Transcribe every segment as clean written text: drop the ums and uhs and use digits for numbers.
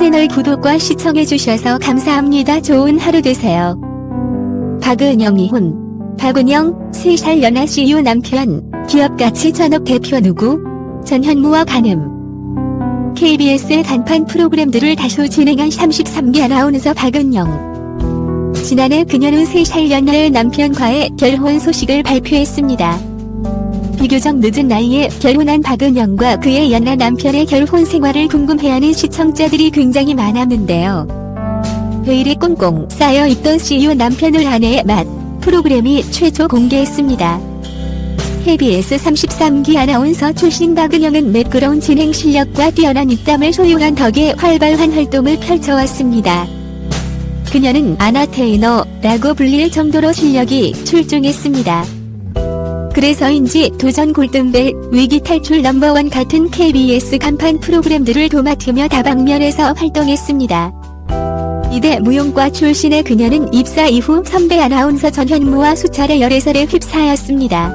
채널 구독과 시청해주셔서 감사합니다. 좋은 하루 되세요. 박은영 이혼. 박은영, 3살 연하 CU 남편, 기업가치 전업 대표 누구? 전현무와 간음. KBS의 간판 프로그램들을 다수 진행한 33기 아나운서 박은영. 지난해 그녀는 3살 연하의 남편과의 결혼 소식을 발표했습니다. 비교적 늦은 나이에 결혼한 박은영과 그의 연하 남편의 결혼 생활을 궁금해하는 시청자들이 굉장히 많았는데요. 베일에 꽁꽁 쌓여있던 CU 남편을 아내의 맛 프로그램이 최초 공개했습니다. KBS 33기 아나운서 출신 박은영은 매끄러운 진행 실력과 뛰어난 입담을 소유한 덕에 활발한 활동을 펼쳐왔습니다. 그녀는 아나테이너라고 불릴 정도로 실력이 출중했습니다. 그래서인지 도전 골든벨, 위기 탈출 넘버원 같은 KBS 간판 프로그램들을 도맡으며 다방면에서 활동했습니다. 이대 무용과 출신의 그녀는 입사 이후 선배 아나운서 전현무와 수차례 열애설에 휩싸였습니다.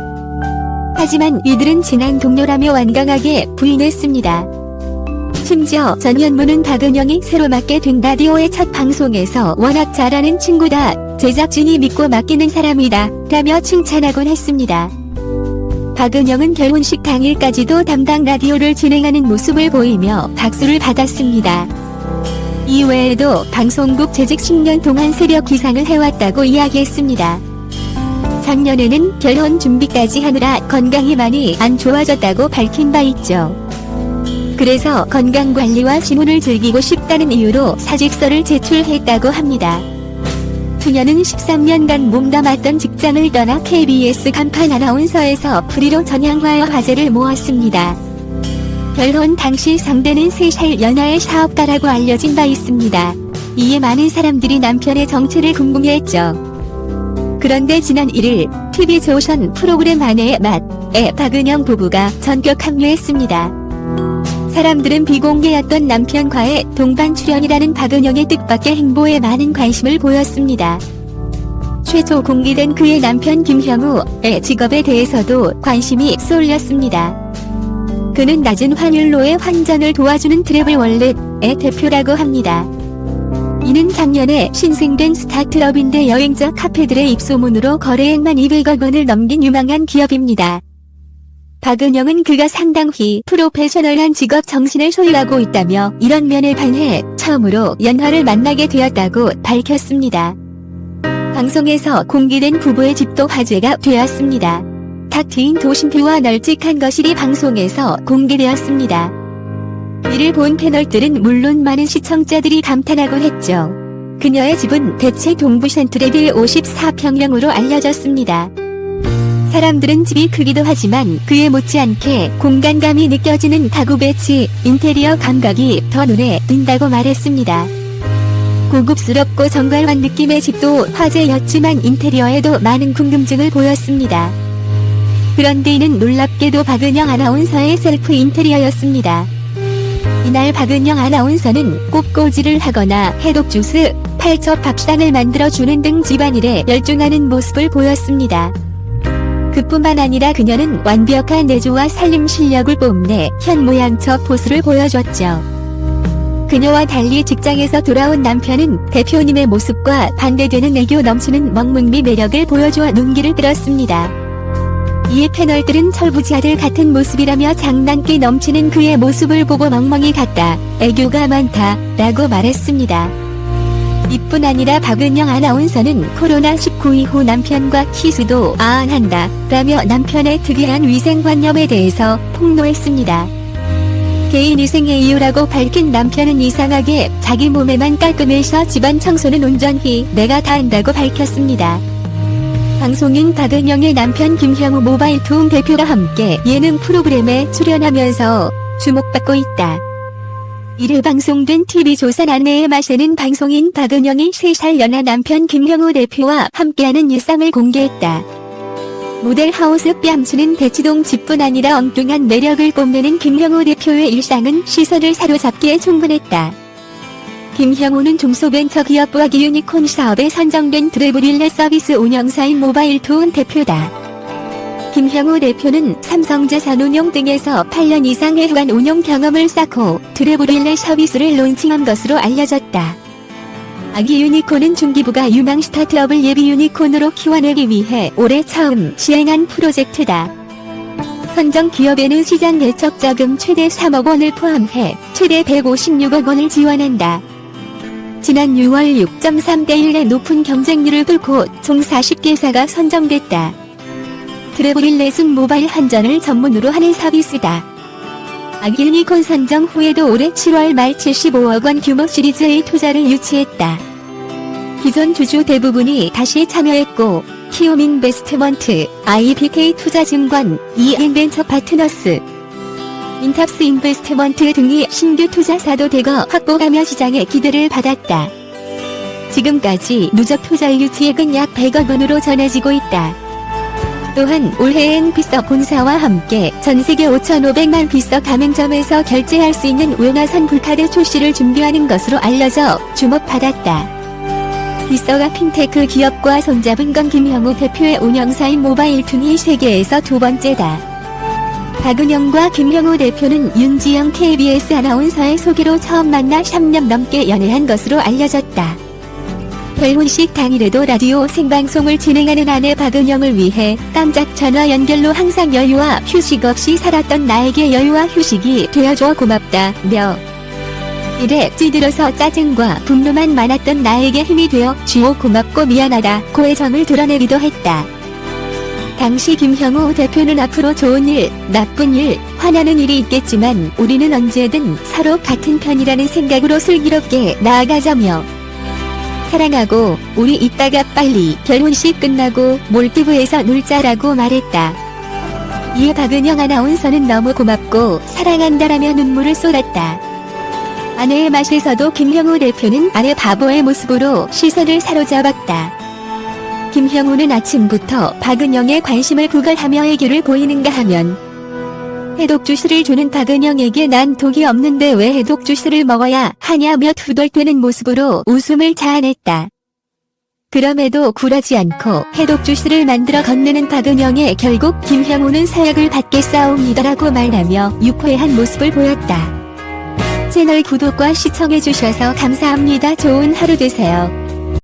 하지만 이들은 친한 동료라며 완강하게 부인했습니다. 심지어 전현무는 박은영이 새로 맡게 된 라디오의 첫 방송에서 워낙 잘하는 친구다, 제작진이 믿고 맡기는 사람이다 라며 칭찬하곤 했습니다. 박은영은 결혼식 당일까지도 담당 라디오를 진행하는 모습을 보이며 박수를 받았습니다. 이외에도 방송국 재직 10년 동안 새벽 기상을 해왔다고 이야기했습니다. 작년에는 결혼 준비까지 하느라 건강이 많이 안 좋아졌다고 밝힌 바 있죠. 그래서 건강관리와 신혼을 즐기고 싶다는 이유로 사직서를 제출했다고 합니다. 그녀는 13년간 몸담았던 직장을 떠나 KBS 간판 아나운서에서 프리로 전향하여 화제를 모았습니다. 결혼 당시 상대는 3살 연하의 사업가라고 알려진 바 있습니다. 이에 많은 사람들이 남편의 정체를 궁금해했죠. 그런데 지난 1일 TV조선 프로그램 아내의 맛에 박은영 부부가 전격 합류했습니다. 사람들은 비공개였던 남편과의 동반 출연이라는 박은영의 뜻밖의 행보에 많은 관심을 보였습니다. 최초 공개된 그의 남편 김형우의 직업에 대해서도 관심이 쏠렸습니다. 그는 낮은 환율로의 환전을 도와주는 트래블 월렛의 대표라고 합니다. 이는 작년에 신생된 스타트업인데 여행자 카페들의 입소문으로 거래액만 200억 원을 넘긴 유망한 기업입니다. 박은영은 그가 상당히 프로페셔널한 직업 정신을 소유하고 있다며 이런 면에 반해 처음으로 연하를 만나게 되었다고 밝혔습니다. 방송에서 공개된 부부의 집도 화제가 되었습니다. 탁 트인 도심뷰와 널찍한 거실이 방송에서 공개되었습니다. 이를 본 패널들은 물론 많은 시청자들이 감탄하곤 했죠. 그녀의 집은 대체 동부 센트레빌 54평형으로 알려졌습니다. 사람들은 집이 크기도 하지만 그에 못지않게 공간감이 느껴지는 가구 배치, 인테리어 감각이 더 눈에 띈다고 말했습니다. 고급스럽고 정갈한 느낌의 집도 화제였지만 인테리어에도 많은 궁금증을 보였습니다. 그런데 이는 놀랍게도 박은영 아나운서의 셀프 인테리어였습니다. 이날 박은영 아나운서는 꽃꽂이를 하거나 해독주스, 팔첩 밥상을 만들어주는 등 집안일에 열중하는 모습을 보였습니다. 그뿐만 아니라 그녀는 완벽한 내조와 살림 실력을 뽐내 현모양처 포스를 보여줬죠. 그녀와 달리 직장에서 돌아온 남편은 대표님의 모습과 반대되는 애교 넘치는 먹먹미 매력을 보여주어 눈길을 끌었습니다. 이에 패널들은 철부지 아들 같은 모습이라며 장난기 넘치는 그의 모습을 보고 멍멍이 같다, 애교가 많다 라고 말했습니다. 이뿐 아니라 박은영 아나운서는 코로나19 이후 남편과 키스도 안 한다 라며 남편의 특이한 위생관념에 대해서 폭로했습니다. 개인 위생의 이유라고 밝힌 남편은 이상하게 자기 몸에만 깔끔해서 집안 청소는 온전히 내가 다 한다고 밝혔습니다. 방송인 박은영의 남편 김형우 모바일투움 대표와 함께 예능 프로그램에 출연하면서 주목받고 있다. 이를 방송된 TV조선 아내의 맛에는 방송인 박은영이 3살 연하 남편 김형우 대표와 함께하는 일상을 공개했다. 모델하우스 뺨치는 대치동 집뿐 아니라 엉뚱한 매력을 뽐내는 김형우 대표의 일상은 시선을 사로잡기에 충분했다. 김형우는 중소벤처기업부하기 유니콘 사업에 선정된 트래블 일렛 서비스 운영사인 모바일투운 대표다. 김형우 대표는 삼성자산운용 등에서 8년 이상의 해관 운용 경험을 쌓고 드래브릴레 서비스를 론칭한 것으로 알려졌다. 아기 유니콘은 중기부가 유망 스타트업을 예비 유니콘으로 키워내기 위해 올해 처음 시행한 프로젝트다. 선정 기업에는 시장 개척 자금 최대 3억 원을 포함해 최대 156억 원을 지원한다. 지난 6월 6.3대 1의 높은 경쟁률을 뚫고 총 40개사가 선정됐다. 드래브릴렛은 모바일 환전을 전문으로 하는 서비스다. 아기 유니콘 선정 후에도 올해 7월 말 75억 원 규모 시리즈의 투자를 유치했다. 기존 주주 대부분이 다시 참여했고 키움인베스트먼트, IBK 투자증권, 이엔벤처 파트너스, 인탑스 인베스트먼트 등이 신규 투자사도 대거 확보하며 시장의 기대를 받았다. 지금까지 누적 투자 유치액은 약 100억 원으로 전해지고 있다. 또한 올해엔 비서 본사와 함께 전세계 5,500만 비서 가맹점에서 결제할 수 있는 외화선 불카드 출시를 준비하는 것으로 알려져 주목받았다. 비서가 핀테크 기업과 손잡은 건 김형우 대표의 운영사인 모바일툰이 세계에서 두 번째다. 박은영과 김형우 대표는 윤지영 KBS 아나운서의 소개로 처음 만나 3년 넘게 연애한 것으로 알려졌다. 결혼식 당일에도 라디오 생방송을 진행하는 아내 박은영을 위해 깜짝 전화 연결로 항상 여유와 휴식 없이 살았던 나에게 여유와 휴식이 되어줘 고맙다며 일에 찌들어서 짜증과 분노만 많았던 나에게 힘이 되어 주어 고맙고 미안하다 고의 정을 드러내기도 했다. 당시 김형우 대표는 앞으로 좋은 일, 나쁜 일, 화나는 일이 있겠지만 우리는 언제든 서로 같은 편이라는 생각으로 슬기롭게 나아가자며 사랑하고 우리 이따가 빨리 결혼식 끝나고 몰디브에서 놀자라고 말했다. 이에 박은영 아나운서는 너무 고맙고 사랑한다라며 눈물을 쏟았다. 아내의 맛에서도 김형우 대표는 아내 바보의 모습으로 시선을 사로잡았다. 김형우는 아침부터 박은영의 관심을 구걸하며 애교를 보이는가 하면 해독 주스를 주는 박은영에게 난 독이 없는데 왜 해독 주스를 먹어야 하냐며 투덜대는 모습으로 웃음을 자아냈다. 그럼에도 굴하지 않고 해독 주스를 만들어 건네는 박은영에 결국 김형우는 사약을 받겠사옵니다라고 말하며 유쾌한 모습을 보였다. 채널 구독과 시청해주셔서 감사합니다. 좋은 하루 되세요.